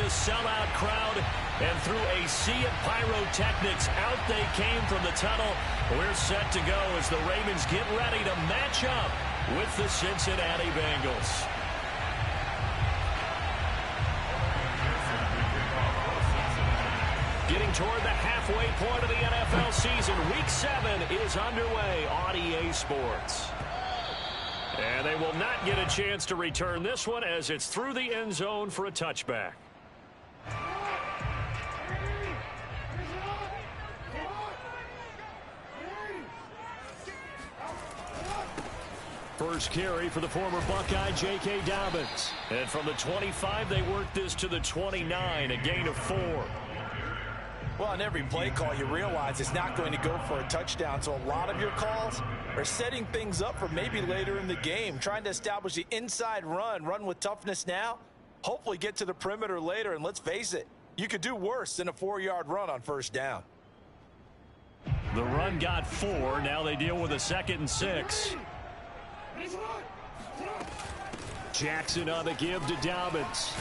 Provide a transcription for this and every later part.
a sellout crowd, and through a sea of pyrotechnics, out they came from the tunnel. We're set to go as the Ravens get ready to match up with the Cincinnati Bengals. Getting toward the halfway point of the NFL season, Week 7 is underway on EA Sports. And they will not get a chance to return this one as it's through the end zone for a touchback. First carry for the former Buckeye, J.K. Dobbins. And from the 25, they work this to the 29, a gain of 4. Well, on every play call, you realize it's not going to go for a touchdown, so a lot of your calls are setting things up for maybe later in the game, trying to establish the inside run with toughness now, hopefully get to the perimeter later, and let's face it, you could do worse than a 4-yard run on first down. The run got 4. Now they deal with a 2nd and 6. Jackson on the give to Dobbins.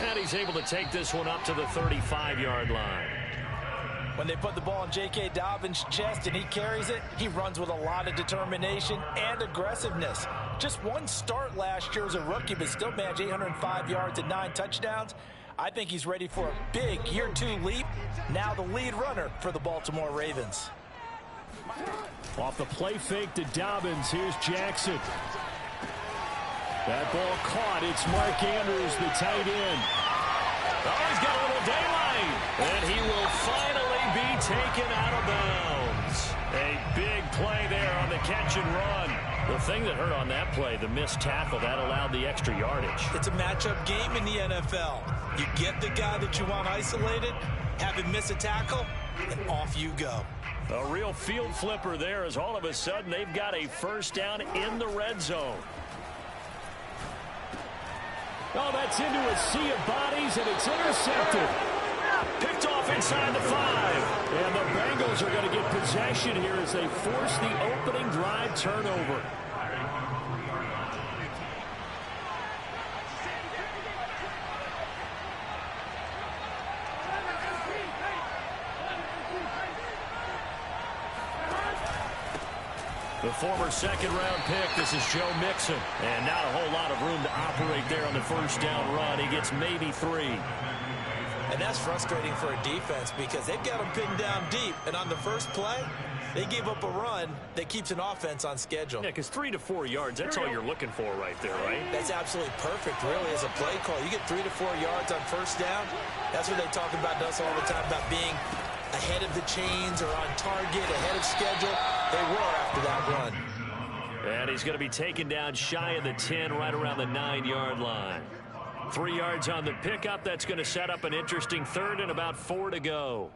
And he's able to take this one up to the 35-yard line. When they put the ball in J.K. Dobbins' chest and he carries it, he runs with a lot of determination and aggressiveness. Just one start last year as a rookie, but still managed 805 yards and 9 touchdowns. I think he's ready for a big year 2 leap. Now the lead runner for the Baltimore Ravens. Off the play fake to Dobbins, here's Jackson. That ball caught. It's Mark Andrews, the tight end. Oh, he's got a little daylight. And he will finally be taken out of bounds. A big play there on the catch and run. The thing that hurt on that play, the missed tackle, that allowed the extra yardage. It's a matchup game in the NFL. You get the guy that you want isolated, have him miss a tackle, and off you go. A real field flipper there as all of a sudden they've got a first down in the red zone. Oh, that's into a sea of bodies, and it's intercepted. Picked off inside the 5. And the Bengals are going to get possession here as they force the opening drive turnover. The former second-round pick, this is Joe Mixon. And not a whole lot of room to operate there on the first down run. He gets maybe 3. And that's frustrating for a defense because they've got him pinned down deep. And on the first play, they gave up a run that keeps an offense on schedule. Yeah, because 3 to 4 yards, that's all you're looking for right there, right? That's absolutely perfect, really, as a play call. You get 3 to 4 yards on first down. That's what they talk about to us all the time, about being ahead of the chains or on target, ahead of schedule. They were after that run. And he's going to be taken down shy of the 10, right around the 9-yard line. 3 yards on the pickup. That's going to set up an interesting 3rd and about 4 to go.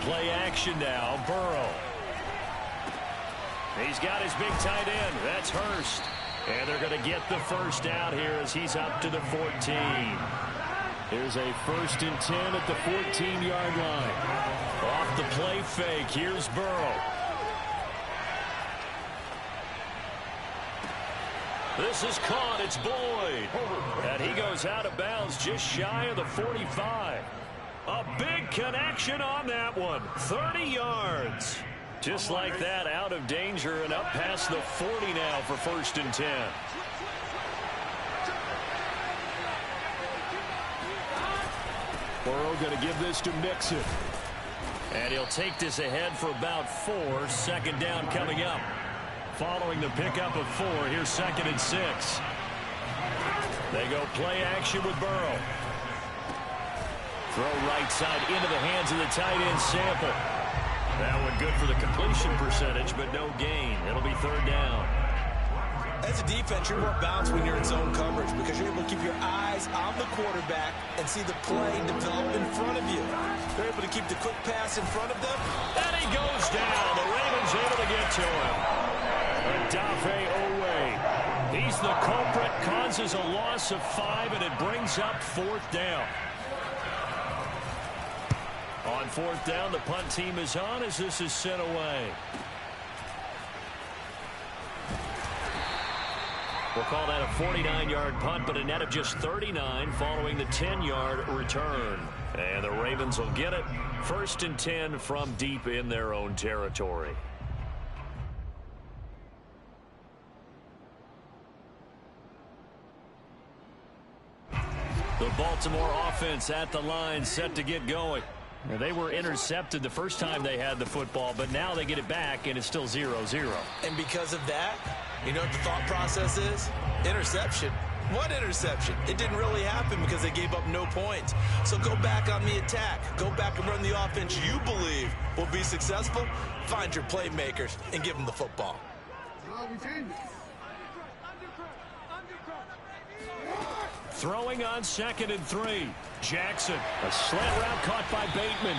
Play action now, Burrow. He's got his big tight end. That's Hurst. And they're going to get the first down here as he's up to the 14. Here's a 1st and 10 at the 14-yard line. Off the play fake, here's Burrow. This is caught, it's Boyd. And he goes out of bounds just shy of the 45. A big connection on that one. 30 yards. Just like that, out of danger and up past the 40 now for 1st and 10. Burrow going to give this to Mixon. And he'll take this ahead for about 4. 2nd down coming up. Following the pickup of 4, here's 2nd and 6. They go play action with Burrow. Throw right side into the hands of the tight end, Sample. That one good for the completion percentage, but no gain. It'll be 3rd down. As a defense, you're more balanced when you're in zone coverage because you're able to keep your eyes on the quarterback and see the play develop in front of you. able to keep the quick pass in front of them. And he goes down. The Ravens able to get to him. Odafe Owe. He's the culprit, causes a loss of 5, and it brings up 4th down. On 4th down, the punt team is on as this is sent away. We'll call that a 49-yard punt, but a net of just 39 following the 10-yard return. And the Ravens will get it. 1st and 10 from deep in their own territory. The Baltimore offense at the line, set to get going. Now, they were intercepted the first time they had the football, but now they get it back, and it's still 0-0. And because of that, you know what the thought process is? Interception. What interception? It didn't really happen because they gave up no points. So go back on the attack. Go back and run the offense you believe will be successful. Find your playmakers and give them the football. Throwing on 2nd and 3. Jackson, a slant route caught by Bateman.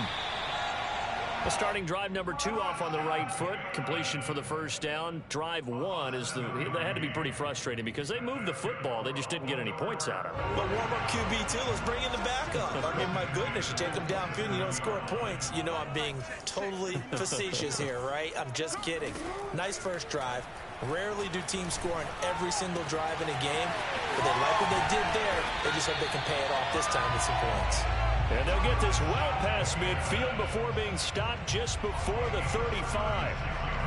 A starting drive number 2 off on the right foot. Completion for the 1st down. Drive 1 is that had to be pretty frustrating because they moved the football. They just didn't get any points out of it. But warm-up QB2, let's bring in the backup. I mean, my goodness, you take them downfield and you don't score points. You know I'm being totally facetious here, right? I'm just kidding. Nice first drive. Rarely do teams score on every single drive in a game, but they like what they did there. They just hope they can pay it off this time with some points. And they'll get this well past midfield before being stopped just before the 35.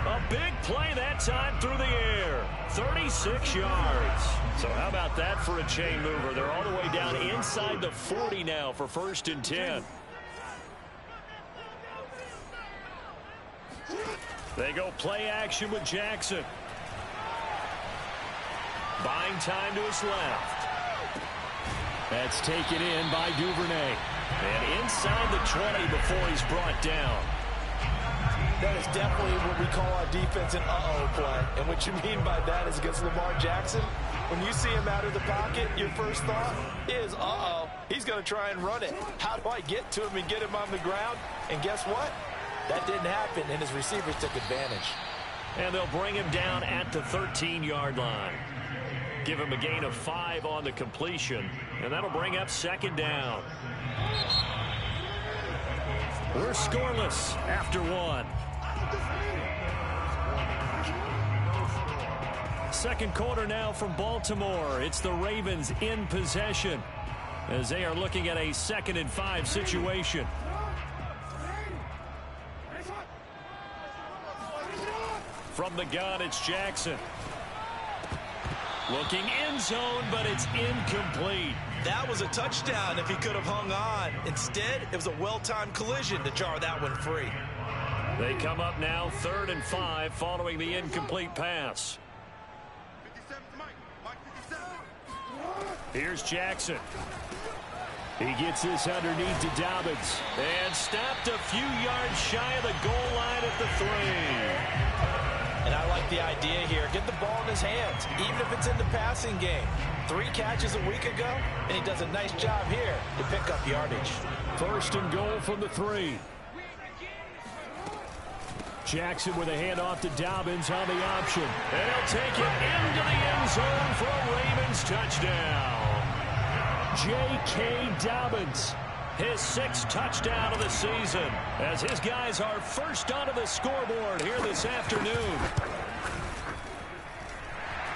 A big play that time through the air. 36 yards. So how about that for a chain mover? They're all the way down inside the 40 now for 1st and 10. They go play action with Jackson. Buying time to his left. That's taken in by Duvernay. And inside the 20 before he's brought down. That is definitely what we call our defense an uh-oh play. And what you mean by that is against Lamar Jackson, when you see him out of the pocket, your first thought is, uh-oh, he's going to try and run it. How do I get to him and get him on the ground? And guess what? That didn't happen, and his receivers took advantage. And they'll bring him down at the 13-yard line. Give him a gain of 5 on the completion, and that'll bring up 2nd down. We're scoreless after 1. 2nd quarter now from Baltimore. It's the Ravens in possession as they are looking at a 2nd and 5 situation. From the gun, it's Jackson. Looking end zone, but it's incomplete. That was a touchdown if he could have hung on. Instead, it was a well-timed collision to jar that one free. They come up now 3rd and 5 following the incomplete pass. Here's Jackson. He gets this underneath to Dobbins. And stopped a few yards shy of the goal line at the 3. And I like the idea here. Get the ball in his hands, even if it's in the passing game. 3 catches a week ago, and he does a nice job here to pick up yardage. 1st and goal from the 3. Jackson with a handoff to Dobbins on the option. And he'll take it into the end zone for a Ravens touchdown. J.K. Dobbins, his 6th touchdown of the season, as his guys are first onto the scoreboard here this afternoon.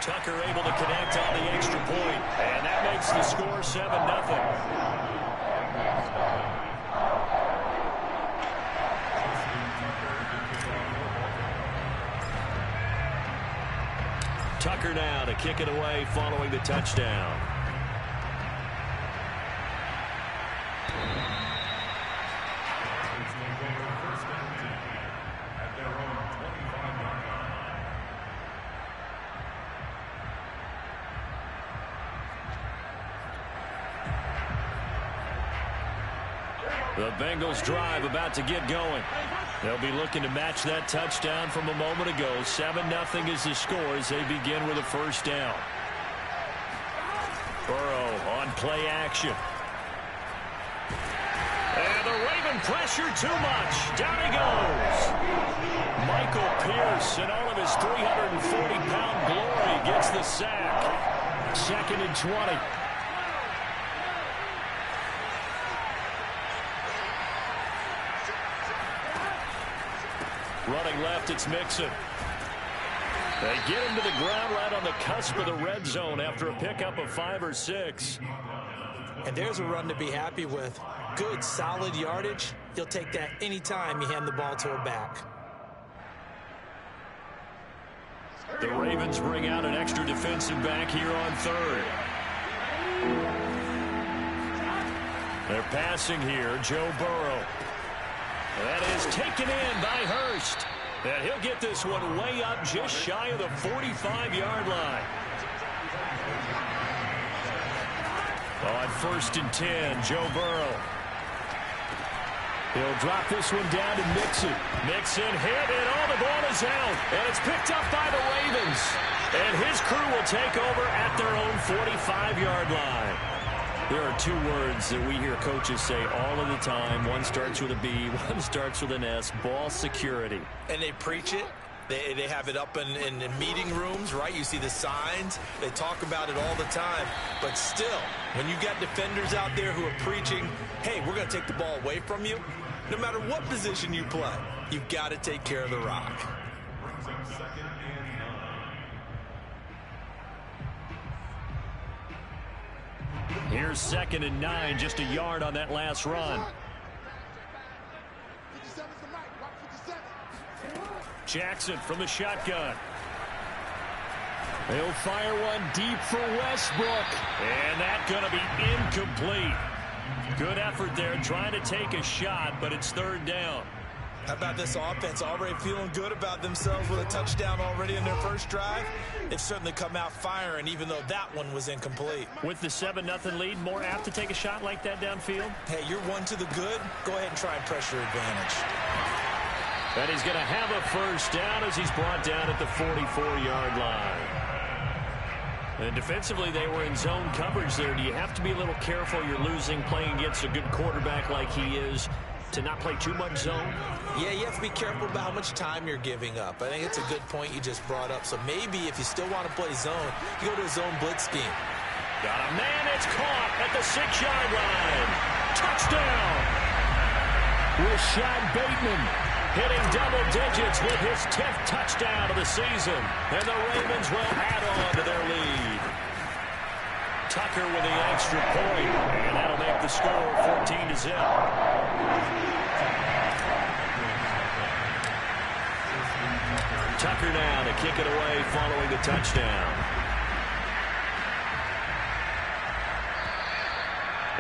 Tucker able to connect on the extra point, and that makes the score 7-0. Tucker now to kick it away following the touchdown. The Bengals drive about to get going. They'll be looking to match that touchdown from a moment ago. 7-0 is the score as they begin with a 1st down. Burrow on play action. And the Ravens pressure too much. Down he goes. Michael Pierce, in all of his 340-pound glory, gets the sack. 2nd and 20. Running left, it's Mixon. They get him to the ground right on the cusp of the red zone after a pickup of 5 or 6. And there's a run to be happy with. Good, solid yardage. He'll take that anytime you hand the ball to a back. The Ravens bring out an extra defensive back here on 3rd. They're passing here, Joe Burrow. That is taken in by Hurst. And he'll get this one way up just shy of the 45-yard line. On 1st and 10, Joe Burrow. He'll drop this one down to Mixon. Mixon hit, and the ball is out. And it's picked up by the Ravens. And his crew will take over at their own 45-yard line. There are 2 words that we hear coaches say all of the time. One starts with a B, one starts with an S, ball security. And they preach it. They have it up in meeting rooms, right? You see the signs. They talk about it all the time. But still, when you got defenders out there who are preaching, hey, we're going to take the ball away from you, no matter what position you play, you've got to take care of the rock. Here's 2nd and 9, just a yard on that last run. Jackson from the shotgun. He'll fire one deep for Westbrook. And that's going to be incomplete. Good effort there trying to take a shot, but it's 3rd down. How about this offense already feeling good about themselves with a touchdown already in their first drive? They've certainly come out firing, even though that one was incomplete. With the 7-0 lead, more apt to take a shot like that downfield? Hey, you're 1 to the good. Go ahead and try and pressure advantage. And he's going to have a 1st down as he's brought down at the 44-yard line. And defensively, they were in zone coverage there. Do you have to be a little careful? You're losing playing against a good quarterback like he is to not play too much zone? Yeah, you have to be careful about how much time you're giving up. I think it's a good point you just brought up. So maybe if you still want to play zone, you go to a zone blitz scheme. Got a man, it's caught at the 6-yard line. Touchdown! Rashad Bateman hitting double digits with his 10th touchdown of the season. And the Ravens will add on to their lead. Tucker with the extra point, and that'll make the score 14-0. Tucker now to kick it away following the touchdown.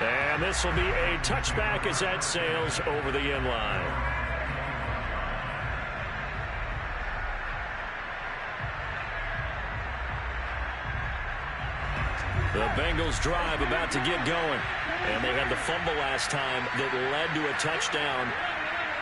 And this will be a touchback as that sails over the end line. The Bengals drive about to get going. And they had the fumble last time that led to a touchdown.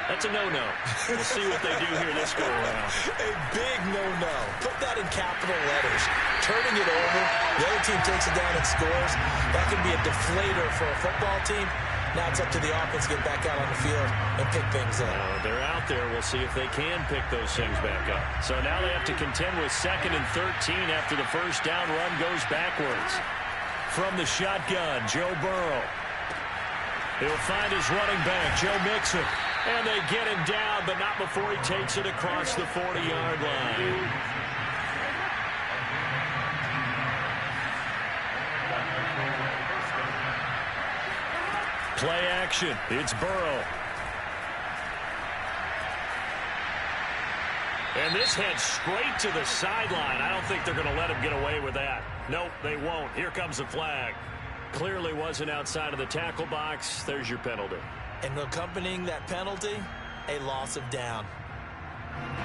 That's a no-no. We'll see what they do here this go-around. A big no-no. Put that in capital letters. Turning it over, the other team takes it down and scores. That can be a deflator for a football team. Now it's up to the offense to get back out on the field and pick things up. They're out there. We'll see if they can pick those things back up. So now they have to contend with 2nd and 13 after the first down run goes backwards. From the shotgun, Joe Burrow. He'll find his running back, Joe Mixon. And they get him down, but not before he takes it across the 40-yard line. Play action. It's Burrow. And this heads straight to the sideline. I don't think they're going to let him get away with that. Nope, they won't. Here comes the flag. Clearly wasn't outside of the tackle box. There's your penalty. And accompanying that penalty, a loss of down.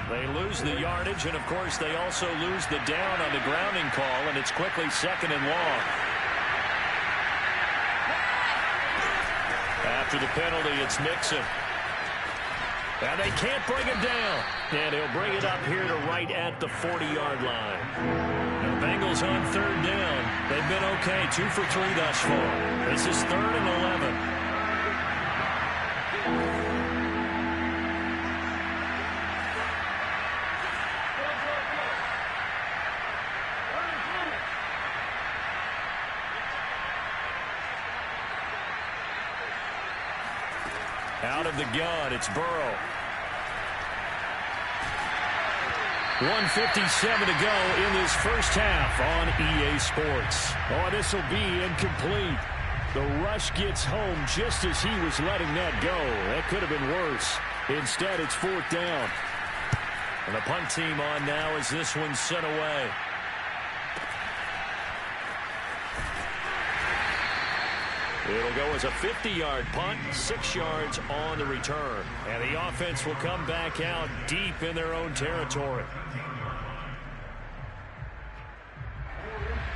They lose the yardage, and, of course, they also lose the down on the grounding call, and it's quickly 2nd and long. After the penalty, it's Mixon. And they can't bring him down. And he'll bring it up here to right at the 40-yard line. Now, Bengals on 3rd down. They've been okay, 2 for 3 thus far. This is 3rd and 11. Out of the gun, it's Burrow. 1:57 to go in this first half on EA Sports. Oh, this will be incomplete. The rush gets home just as he was letting that go. That could have been worse. Instead, it's 4th down. And the punt team on now as this one's sent away. It'll go as a 50-yard punt, 6 yards on the return. And the offense will come back out deep in their own territory.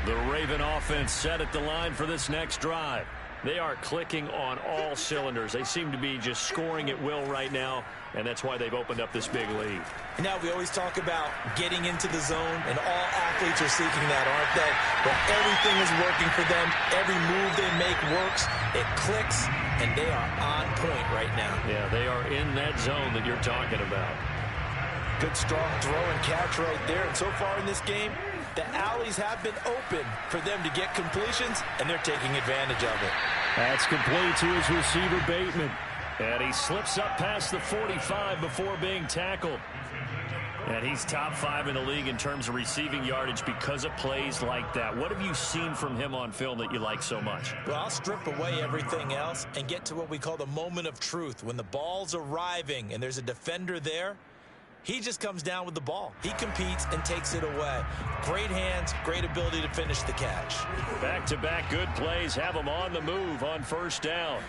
The Raven offense set at the line for this next drive. They are clicking on all cylinders. They seem to be just scoring at will right now, and that's why they've opened up this big lead. Now, we always talk about getting into the zone, and all athletes are seeking that, aren't they? But everything is working for them. Every move they make works. It clicks, and they are on point right now. Yeah, they are in that zone that you're talking about. Good, strong throw and catch right there. And so far in this game, the alleys have been open for them to get completions, and they're taking advantage of it. That's complete to his receiver, Bateman. And he slips up past the 45 before being tackled. And he's top 5 in the league in terms of receiving yardage because of plays like that. What have you seen from him on film that you like so much? Well, I'll strip away everything else and get to what we call the moment of truth. When the ball's arriving and there's a defender there, he just comes down with the ball. He competes and takes it away. Great hands, great ability to finish the catch. Back-to-back good plays have him on the move on 1st down.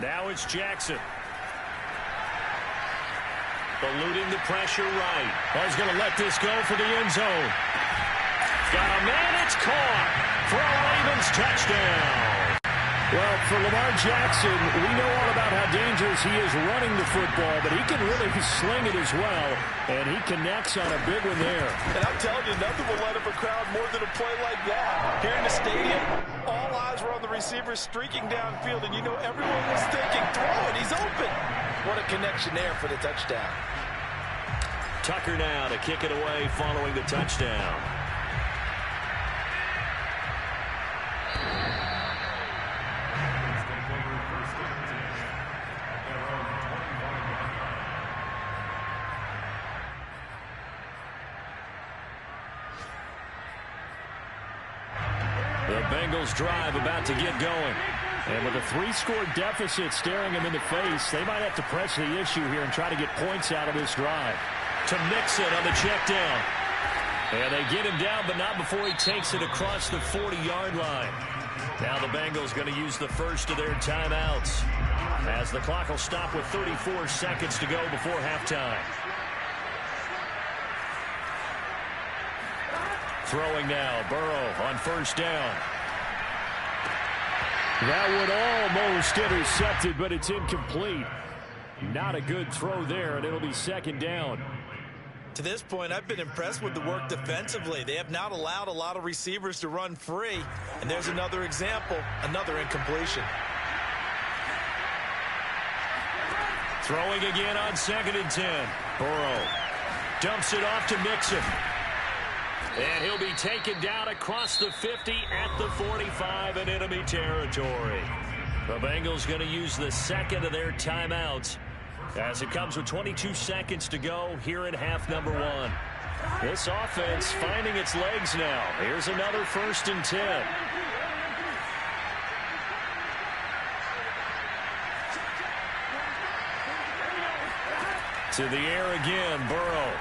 Now it's Jackson. Eluding the pressure right. He's going to let this go for the end zone. Got a man, it's caught for a Ravens touchdown. Well, for Lamar Jackson, we know all about how dangerous he is running the football, but he can really sling it as well, and he connects on a big one there. And I'm telling you, nothing will light up a crowd more than a play like that. Here in the stadium, all eyes were on the receiver streaking downfield, and you know everyone was thinking, throw it, he's open. What a connection there for the touchdown. Tucker now to kick it away following the touchdown. The Bengals drive about to get going. And with a 3-score deficit staring them in the face, they might have to press the issue here and try to get points out of this drive. To mix it on the check down. And they get him down, but not before he takes it across the 40-yard line. Now the Bengals going to use the first of their timeouts, as the clock will stop with 34 seconds to go before halftime. Throwing now, Burrow on 1st down. That would almost intercepted, but it's incomplete. Not a good throw there, and it'll be 2nd down. To this point, I've been impressed with the work defensively. They have not allowed a lot of receivers to run free. And there's another example, another incompletion. Throwing again on 2nd and 10. Burrow dumps it off to Mixon. And he'll be taken down across the 50 at the 45 in enemy territory. The Bengals going to use the 2nd of their timeouts as it comes with 22 seconds to go here in half number 1. This offense finding its legs now. Here's another 1st and 10. To the air again, Burrow.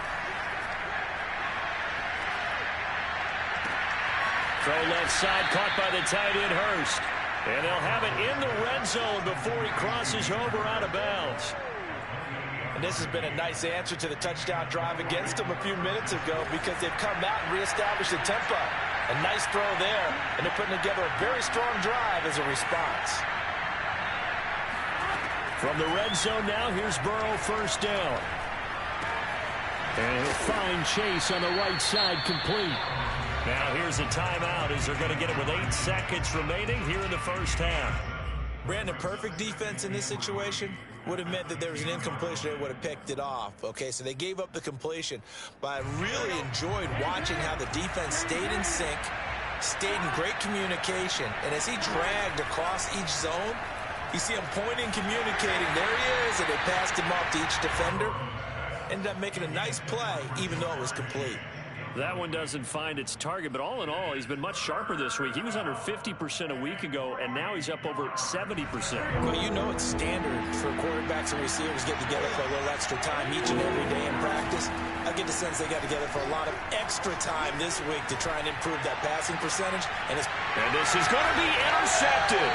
Throw left side, caught by the tight end, Hurst. And they'll have it in the red zone before he crosses over out of bounds. And this has been a nice answer to the touchdown drive against them a few minutes ago, because they've come out and reestablished the tempo. A nice throw there, and they're putting together a very strong drive as a response. From the red zone now, here's Burrow 1st down. And he'll find Chase on the right side, complete. Now here's a timeout as they're going to get it with 8 seconds remaining here in the first half. Brandon, perfect defense in this situation would have meant that there was an incompletion. They would have picked it off. Okay, so they gave up the completion. But I really enjoyed watching how the defense stayed in sync, stayed in great communication. And as he dragged across each zone, You see him pointing, communicating. There he is, and they passed him off to each defender. Ended up making a nice play, even though it was complete. That one doesn't find its target, but all in all, he's been much sharper this week. He was under 50% a week ago, and now he's up over 70%. Well, you know it's standard for quarterbacks and receivers get together for a little extra time each and every day in practice. I get the sense they got together for a lot of extra time this week to try and improve that passing percentage. And this is going to be intercepted.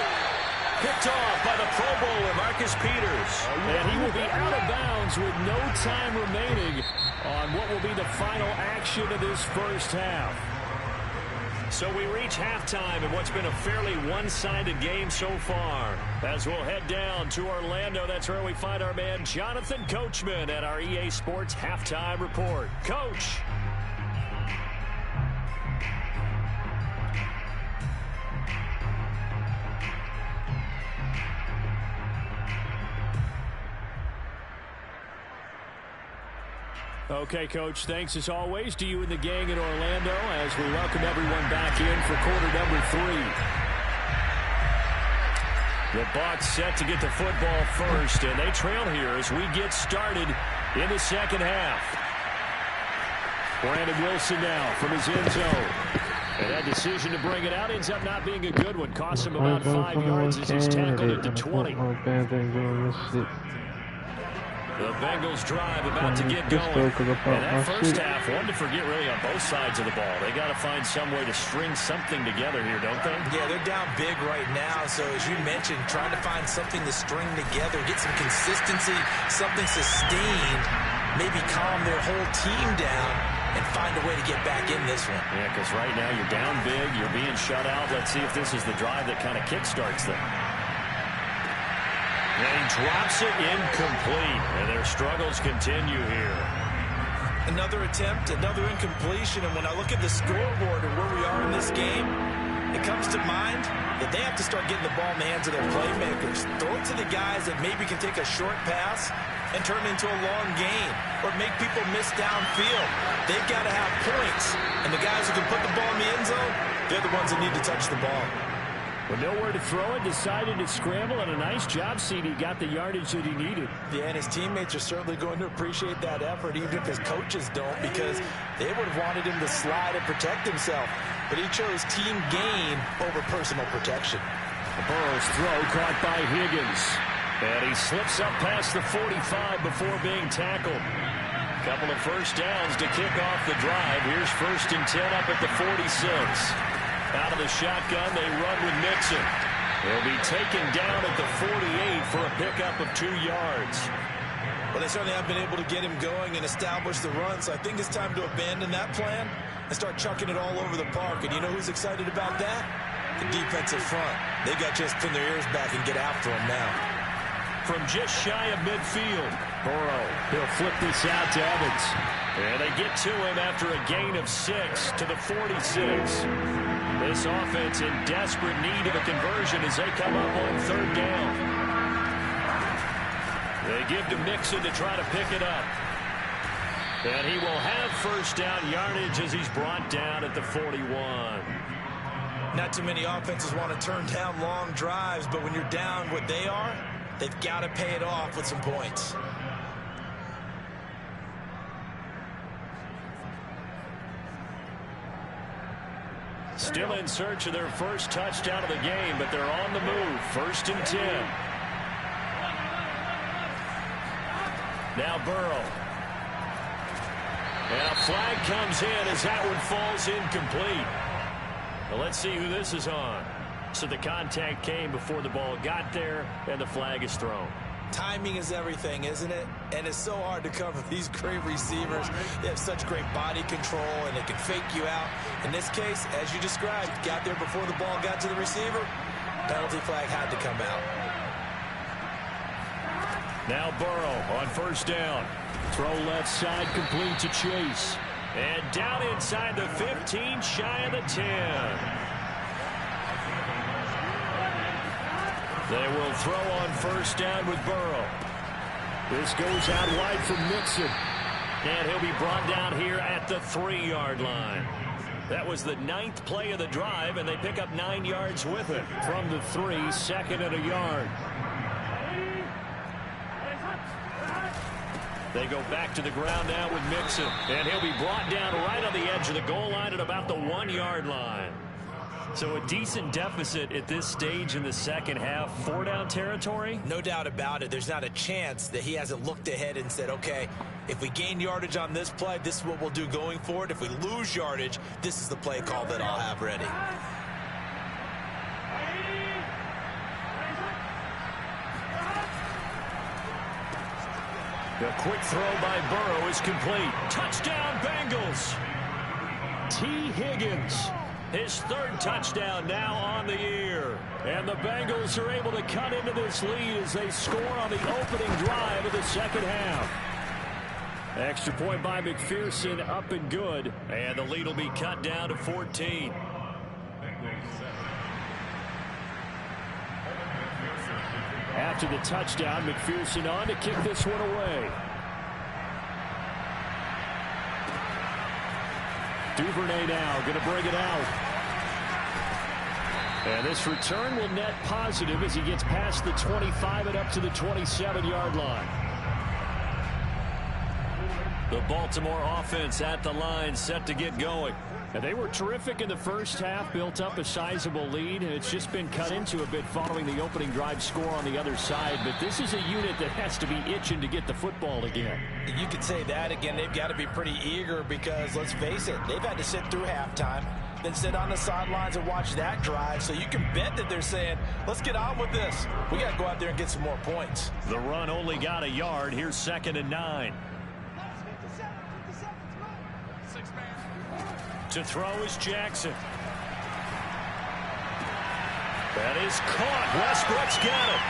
Picked off by the Pro Bowler, Marcus Peters. And he will be out of bounds with no time remaining on what will be the final action of this first half. So we reach halftime in what's been a fairly one-sided game so far. As we'll head down to Orlando, that's where we find our man Jonathan Coachman at our EA Sports Halftime Report. Coach. Okay, Coach, thanks as always to you and the gang in Orlando as we welcome everyone back in for quarter number 3. The Bucs set to get the football first, and they trail here as we get started in the second half. Brandon Wilson now from his end zone. And that decision to bring it out ends up not being a good one. Costs him about 5 yards as he's tackled at the 20. The Bengals drive about to get going. And that first half, one to forget really on both sides of the ball. They got to find some way to string something together here, don't they? Yeah, they're down big right now. So as you mentioned, trying to find something to string together, get some consistency, something sustained, maybe calm their whole team down and find a way to get back in this one. Yeah, because right now you're down big, you're being shut out. Let's see if this is the drive that kind of kickstarts them. And he drops it incomplete, and their struggles continue here. Another attempt, another incompletion, and when I look at the scoreboard and where we are in this game, it comes to mind that they have to start getting the ball in the hands of their playmakers. Throw it to the guys that maybe can take a short pass and turn it into a long gain or make people miss downfield. They've got to have points, and the guys who can put the ball in the end zone, they're the ones that need to touch the ball. With nowhere to throw it, decided to scramble, and a nice job, CD. Got the yardage that he needed. Yeah, and his teammates are certainly going to appreciate that effort, even if his coaches don't, because they would have wanted him to slide and protect himself. But he chose team gain over personal protection. Burrow's throw caught by Higgins. And he slips up past the 45 before being tackled. Couple of first downs to kick off the drive. Here's 1st and 10 up at the 46. Out of the shotgun, they run with Mixon. They'll be taken down at the 48 for a pickup of 2 yards. Well, they certainly have been able to get him going and establish the run, so I think it's time to abandon that plan and start chucking it all over the park. And you know who's excited about that? The defensive front. They got just pin their ears back and get after him now. From just shy of midfield, Burrow, he'll flip this out to Evans. And they get to him after a gain of 6 to the 46. This offense in desperate need of a conversion as they come up on 3rd down. They give to Mixon to try to pick it up. And he will have 1st down yardage as he's brought down at the 41. Not too many offenses want to turn down long drives, but when you're down what they are, they've got to pay it off with some points. Still in search of their first touchdown of the game, but they're on the move. 1st and 10. Now Burrow. And a flag comes in as that one falls incomplete. Well, let's see who this is on. So the contact came before the ball got there, and the flag is thrown. Timing is everything, isn't it? And it's so hard to cover these great receivers. They have such great body control, and they can fake you out. In this case, as you described, got there before the ball got to the receiver. Penalty flag had to come out. Now Burrow on 1st down. Throw left side, complete to Chase. And down inside the 15, shy of the 10. They will throw on 1st down with Burrow. This goes out wide for Mixon. And he'll be brought down here at the 3-yard line. That was the 9th play of the drive, and they pick up 9 yards with it. From the 3, 2nd and a yard. They go back to the ground now with Mixon. And he'll be brought down right on the edge of the goal line at about the 1-yard line. So a decent deficit at this stage in the second half. 4-down territory? No doubt about it. There's not a chance that he hasn't looked ahead and said, okay, if we gain yardage on this play, this is what we'll do going forward. If we lose yardage, this is the play call that I'll have ready. The quick throw by Burrow is complete. Touchdown, Bengals. T. Higgins. His third touchdown now on the year. And the Bengals are able to cut into this lead as they score on the opening drive of the second half. Extra point by McPherson, up and good. And the lead will be cut down to 14. After the touchdown, McPherson on to kick this one away. Duvernay now going to bring it out. And this return will net positive as he gets past the 25 and up to the 27-yard line. The Baltimore offense at the line, set to get going. And they were terrific in the first half, built up a sizable lead, and it's just been cut into a bit following the opening drive score on the other side. But this is a unit that has to be itching to get the football again. You could say that again. They've got to be pretty eager because, let's face it, they've had to sit through halftime, then sit on the sidelines and watch that drive. So you can bet that they're saying, let's get on with this. We got to go out there and get some more points. The run only got a yard. Here's 2nd and 9. To throw is Jackson. That is caught. Westbrook's got it.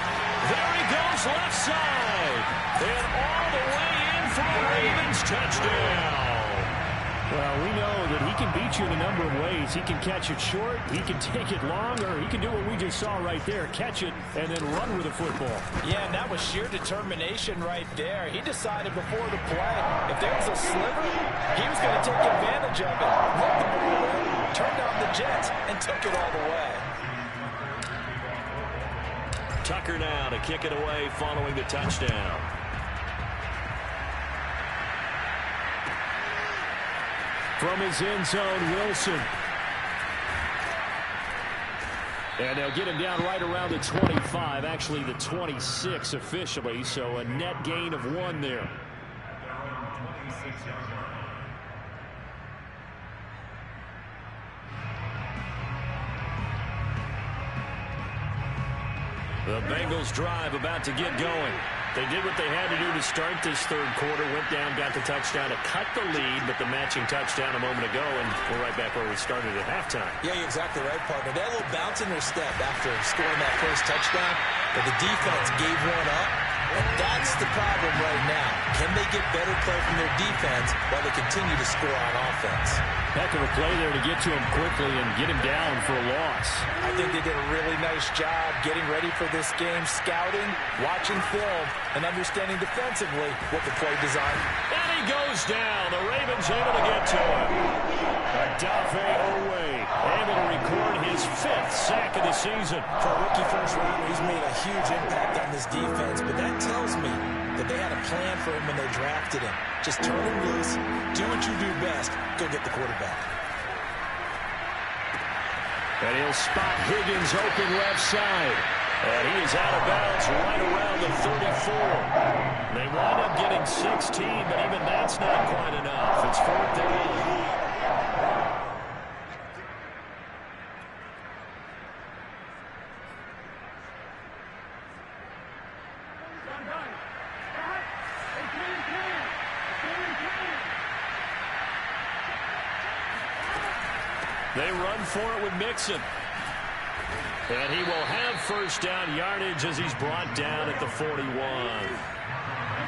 There he goes, left side. And all the way in for a Ravens touchdown. Well, we know that he can beat you in a number of ways. He can catch it short, he can take it long, or he can do what we just saw right there, catch it and then run with the football. Yeah, and that was sheer determination right there. He decided before the play, if there was a sliver, he was going to take advantage of it. Looked the ball in, turned on the Jets, and took it all the way. Tucker now to kick it away following the touchdown. From his end zone, Wilson. And they'll get him down right around the 25, actually the 26 officially, so a net gain of 1 there. The Bengals drive about to get going. They did what they had to do to start this third quarter, went down, got the touchdown to cut the lead, but the matching touchdown a moment ago, and we're right back where we started at halftime. Yeah, you're exactly right, partner. They had a little bounce in their step after scoring that first touchdown, but the defense gave one up, and that's the problem right now. Can they get better play from their defense while they continue to score on offense? Heck of a play there to get to him quickly and get him down for a loss. I think they did a really nice job getting ready for this game, scouting, watching film, and understanding defensively what the play design. And he goes down. The Ravens able to get to him. Adafe Owe able to record his 5th sack of the season. For a rookie first rounder, he's made a huge impact on this defense, but that tells me that they had a plan for him when they drafted him. Just turn him loose, do what you do best, go get the quarterback. And he'll spot Higgins open left side. And he is out of bounds right around the 34. They wind up getting 16, but even that's not quite enough. It's 4th down. They run for it with Mixon. And he will have first down yardage as he's brought down at the 41.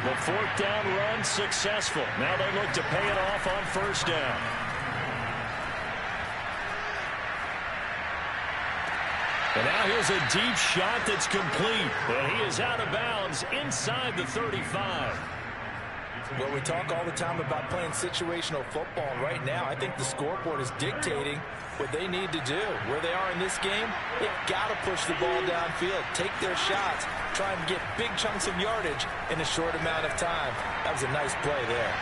The 4th down run successful. Now they look to pay it off on first down. And now here's a deep shot that's complete. And he is out of bounds inside the 35. Well, we talk all the time about playing situational football. And right now, I think the scoreboard is dictating what they need to do. Where they are in this game, they've got to push the ball downfield, take their shots, try and get big chunks of yardage in a short amount of time. That was a nice play there.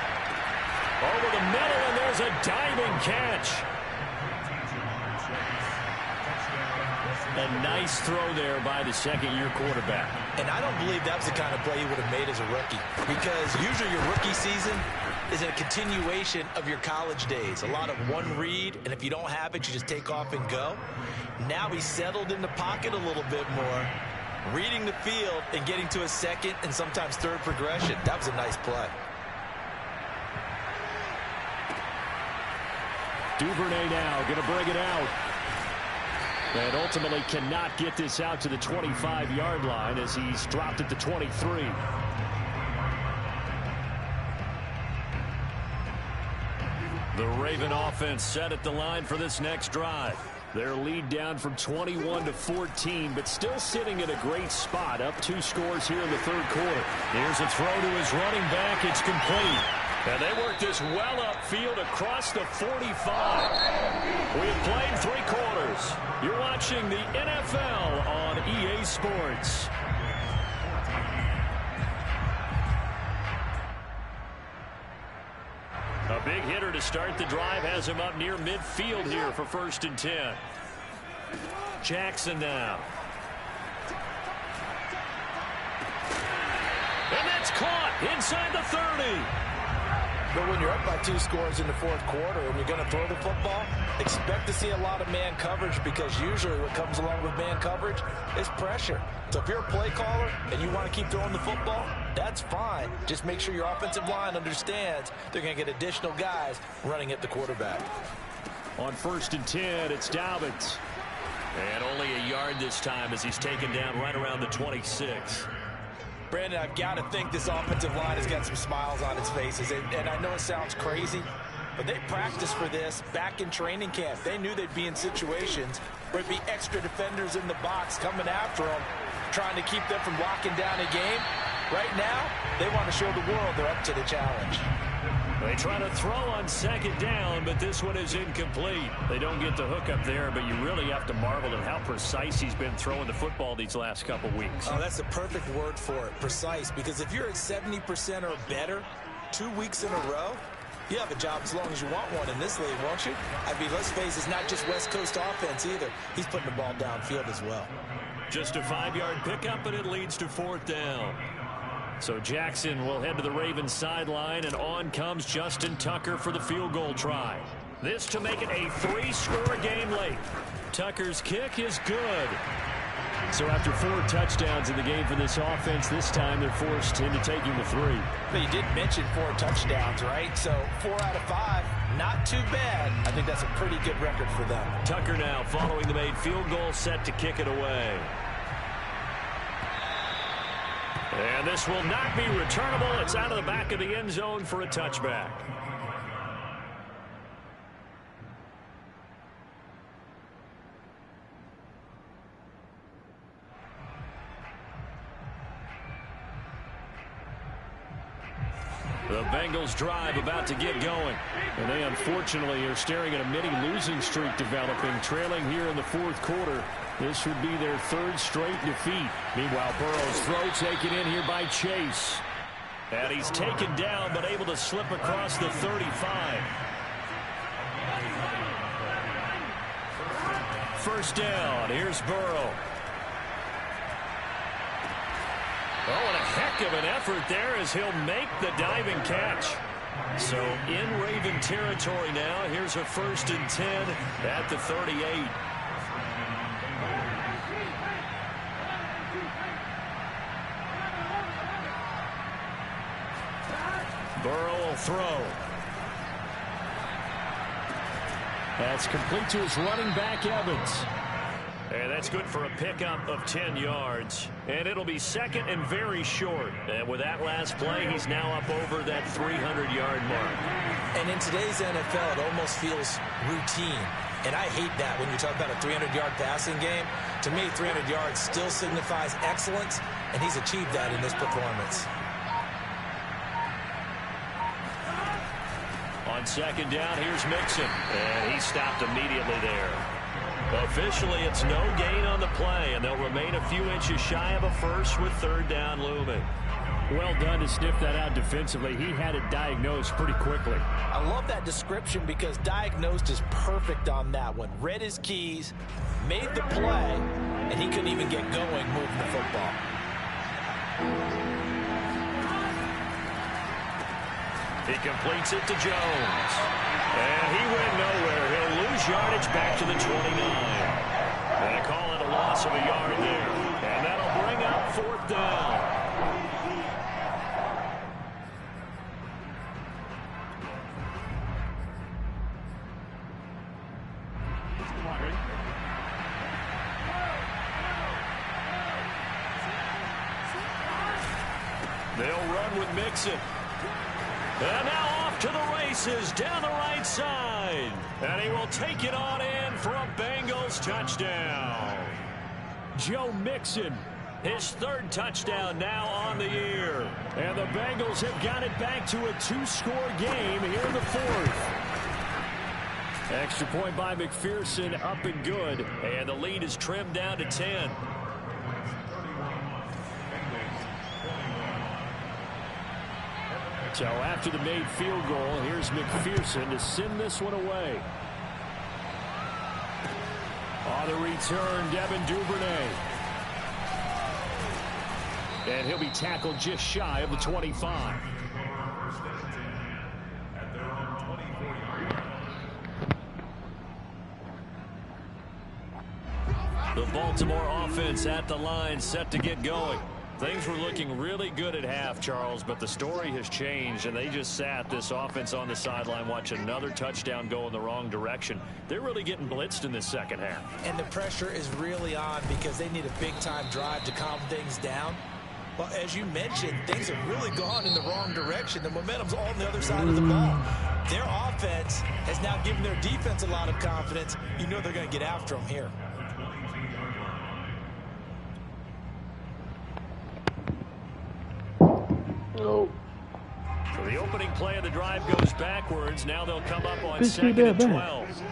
Over the middle, and there's a diving catch. A nice throw there by the second-year quarterback. And I don't believe that was the kind of play he would have made as a rookie, because usually your rookie season is a continuation of your college days. A lot of one read, and if you don't have it, you just take off and go. Now he's settled in the pocket a little bit more, reading the field and getting to a second and sometimes third progression. That was a nice play. Duvernay now going to bring it out. And ultimately cannot get this out to the 25-yard line as he's dropped at the 23. The Raven offense set at the line for this next drive. Their lead down from 21 to 14, but still sitting in a great spot, up 2 scores here in the third quarter. Here's a throw to his running back. It's complete. And they work this well upfield across the 45. We have played 3 quarters. You're watching the NFL on EA Sports. A big hitter to start the drive has him up near midfield here for 1st and 10. Jackson now. And that's caught inside the 30. But when you're up by 2 scores in the fourth quarter and you're going to throw the football, expect to see a lot of man coverage, because usually what comes along with man coverage is pressure. So if you're a play caller and you want to keep throwing the football, that's fine. Just make sure your offensive line understands they're going to get additional guys running at the quarterback. On 1st and 10, it's Dobbins. And only a yard this time as he's taken down right around the 26. Brandon, I've got to think this offensive line has got some smiles on its faces. And I know it sounds crazy, but they practiced for this back in training camp. They knew they'd be in situations where it'd be extra defenders in the box coming after them, trying to keep them from locking down a game. Right now, they want to show the world they're up to the challenge. They try to throw on 2nd down, but this one is incomplete. They don't get the hook up there, but you really have to marvel at how precise he's been throwing the football these last couple weeks. Oh, that's the perfect word for it, precise, because if you're at 70% or better 2 weeks in a row, you have a job as long as you want one in this league, won't you? I mean, let's face it, it's not just West Coast offense either. He's putting the ball downfield as well. Just a 5-yard pickup, and it leads to 4th down. So Jackson will head to the Ravens sideline, and on comes Justin Tucker for the field goal try. This to make it a 3-score game late. Tucker's kick is good. So after 4 touchdowns in the game for this offense, this time they're forced into taking the 3. But you did mention 4 touchdowns, right? So 4 out of 5, not too bad. I think that's a pretty good record for them. Tucker now following the made field goal, set to kick it away. And this will not be returnable. It's out of the back of the end zone for a touchback. The Bengals drive about to get going. And they unfortunately are staring at a mini losing streak developing, trailing here in the fourth quarter. This would be their 3rd straight defeat. Meanwhile, Burrow's throw taken in here by Chase. And he's taken down but able to slip across the 35. 1st down. Here's Burrow. Oh, and a heck of an effort there as he'll make the diving catch. So in Raven territory now. Here's a 1st and 10 at the 38. Burrow will throw. That's complete to his running back, Evans. And that's good for a pickup of 10 yards. And it'll be 2nd and very short. And with that last play, he's now up over that 300-yard mark. And in today's NFL, it almost feels routine. And I hate that when you talk about a 300-yard passing game. To me, 300 yards still signifies excellence, and he's achieved that in this performance. On second down, here's Mixon. And he stopped immediately there. Officially, it's no gain on the play, and they'll remain a few inches shy of a first with third down looming. Well done to sniff that out defensively. He had it diagnosed pretty quickly. I love that description because diagnosed is perfect on that one. Read his keys, made the play, and he couldn't even get going moving the football. He completes it to Jones. And he went nowhere. He'll lose yardage back to the 29. And they call it a loss of a yard there. And that'll bring up fourth down. They'll run with Mixon. And now off to the races down the right side. And he will take it on in for a Bengals touchdown. Joe Mixon, his third touchdown now on the year. And the Bengals have got it back to a two-score game here in the fourth. Extra point by McPherson, up and good. And the lead is trimmed down to 10. So after the made field goal, here's McPherson to send this one away. On the return, Devin Duvernay. And he'll be tackled just shy of the 25. The Baltimore offense at the line, set to get going. Things were looking really good at half, Charles, but the story has changed, and they just sat this offense on the sideline watching another touchdown go in the wrong direction. They're really getting blitzed in this second half. And the pressure is really on because they need a big-time drive to calm things down. Well, as you mentioned, things have really gone in the wrong direction. The momentum's all on the other side of the ball. Their offense has now given their defense a lot of confidence. You know they're going to get after them here. So the opening play of the drive goes backwards. Now they'll come up on second and 12.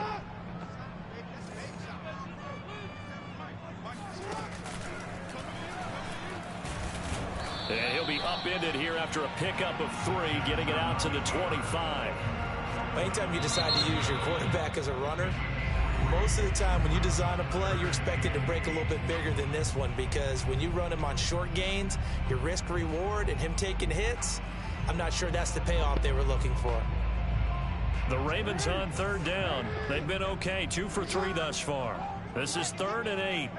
And he'll be upended here after a pickup of 3, getting it out to the 25. Anytime you decide to use your quarterback as a runner, most of the time when you design a play, you're expected to break a little bit bigger than this one, because when you run him on short gains, your risk reward and him taking hits, I'm not sure that's the payoff they were looking for. The Ravens on third down. They've been okay, 2 for 3 thus far. This is 3rd and 8.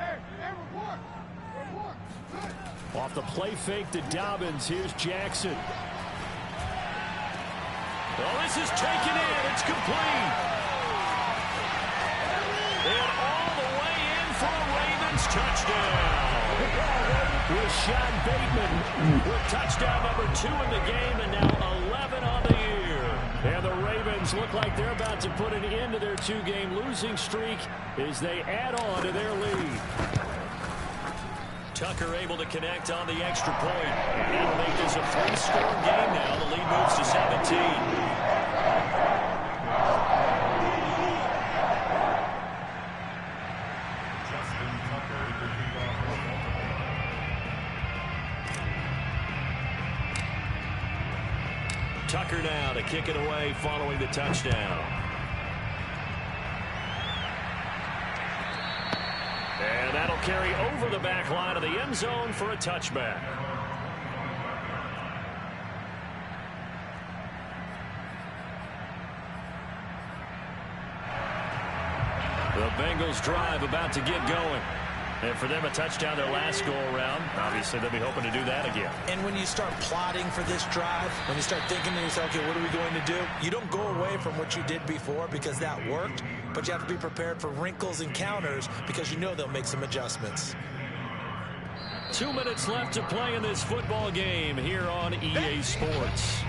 Off the play fake to Dobbins, here's Jackson. Well, this is taken in. It's complete. And all the way in for a Ravens touchdown. Rashad Bateman with touchdown number 2 in the game, and now 11 on the year. And the Ravens look like they're about to put an end to their 2-game losing streak as they add on to their lead. Tucker able to connect on the extra point. And that'll make this a 3-score game now. The lead moves to 17. Tucker now to kick it away following the touchdown. And that'll carry over the back line of the end zone for a touchback. The Bengals drive about to get going. And for them, a touchdown their last go-around. Obviously, they'll be hoping to do that again. And when you start plotting for this drive, when you start thinking to yourself, okay, what are we going to do? You don't go away from what you did before because that worked, but you have to be prepared for wrinkles and counters because you know they'll make some adjustments. 2 minutes left to play in this football game here on EA Sports.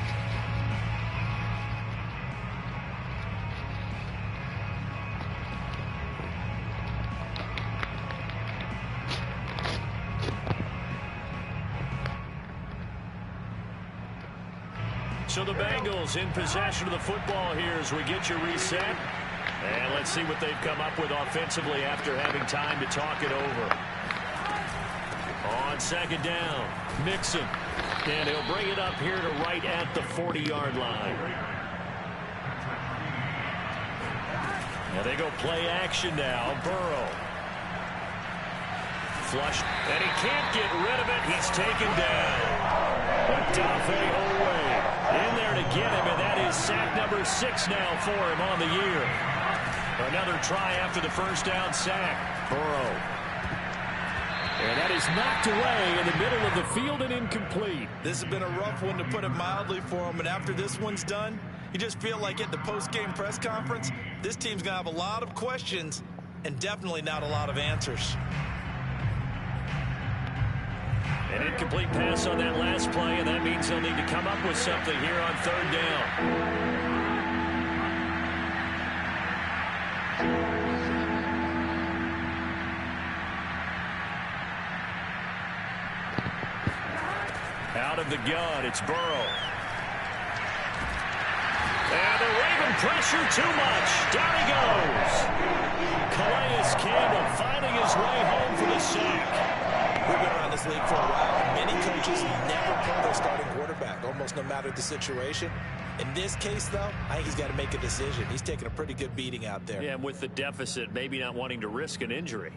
So the Bengals in possession of the football here as we get you reset. And let's see what they've come up with offensively after having time to talk it over. On second down, Mixon. And he'll bring it up here to right at the 40-yard line. Now they go play action now. Burrow. Flush. And he can't get rid of it. He's taken down. Odafe Oweh in there to get him, and that is sack number 6 now for him on the year. Another try after the first down sack. Burrow. And that is knocked away in the middle of the field and incomplete. This has been a rough one, to put it mildly, for him. And after this one's done, you just feel like at the post-game press conference, this team's going to have a lot of questions and definitely not a lot of answers. An incomplete pass on that last play, and that means they'll need to come up with something here on third down. Out of the gun, it's Burrow. And the Raven pressure too much. Down he goes. Calais Campbell finding his way home for the sack. We've been around this league for a while. Many coaches never pull their starting quarterback, almost no matter the situation. In this case, though, I think he's got to make a decision. He's taking a pretty good beating out there. Yeah, and with the deficit, maybe not wanting to risk an injury.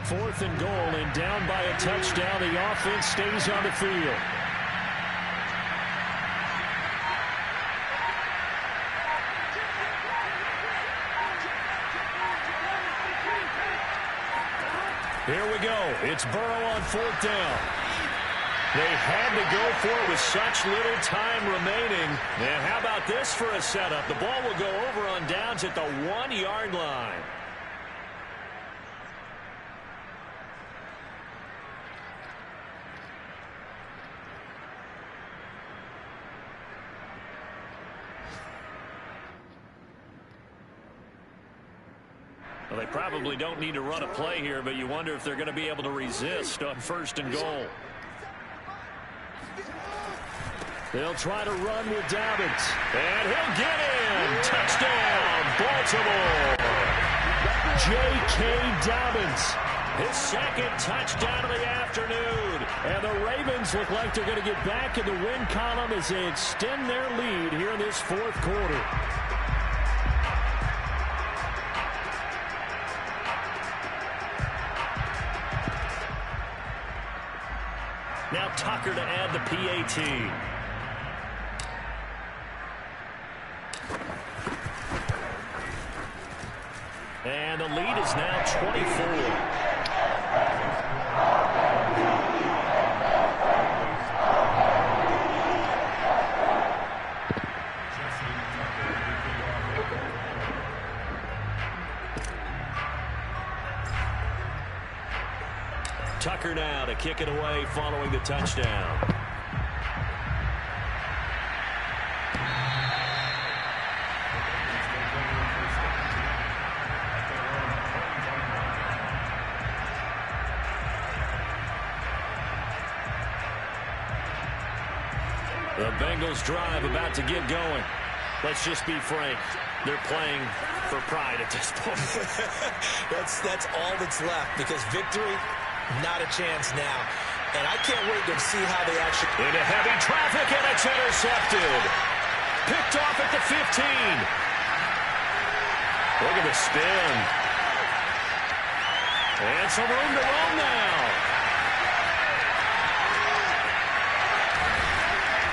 4th and goal, and down by a touchdown. The offense stays on the field. Here we go. It's Burrow on 4th down. They had to go for it with such little time remaining. And how about this for a setup? The ball will go over on downs at the 1-yard line. Well, they probably don't need to run a play here, but you wonder if they're going to be able to resist on 1st and goal. They'll try to run with Dobbins. And he'll get in. Touchdown, Baltimore. J.K. Dobbins. His 2nd touchdown of the afternoon. And the Ravens look like they're going to get back in the win column as they extend their lead here in this 4th quarter. Now Tucker to add the PAT. And the lead is now 24. Tucker now to kick it away following the touchdown. The Bengals drive about to get going. Let's just be frank. They're playing for pride at this point. That's all that's left, because victory, not a chance now. And I can't wait to see how they actually... Into heavy traffic, and it's intercepted. Picked off at the 15. Look at the spin. And some room to roam now.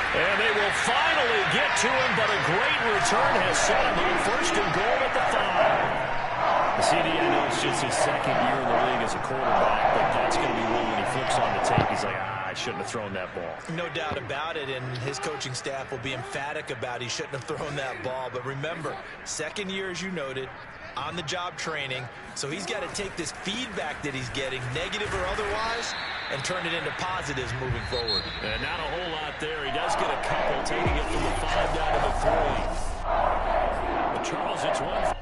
And they will finally get to him, but a great return has set him on 1st and goal at the 5. CD, I know it's just his 2nd year in the league as a quarterback, but that's going to be one when he flips on the tape. He's like, I shouldn't have thrown that ball. No doubt about it, and his coaching staff will be emphatic about he shouldn't have thrown that ball. But remember, 2nd year, as you noted, on-the-job training, so he's got to take this feedback that he's getting, negative or otherwise, and turn it into positives moving forward. And not a whole lot there. He does get a couple, taking it from the 5 down to the 3. But Charles, it's one.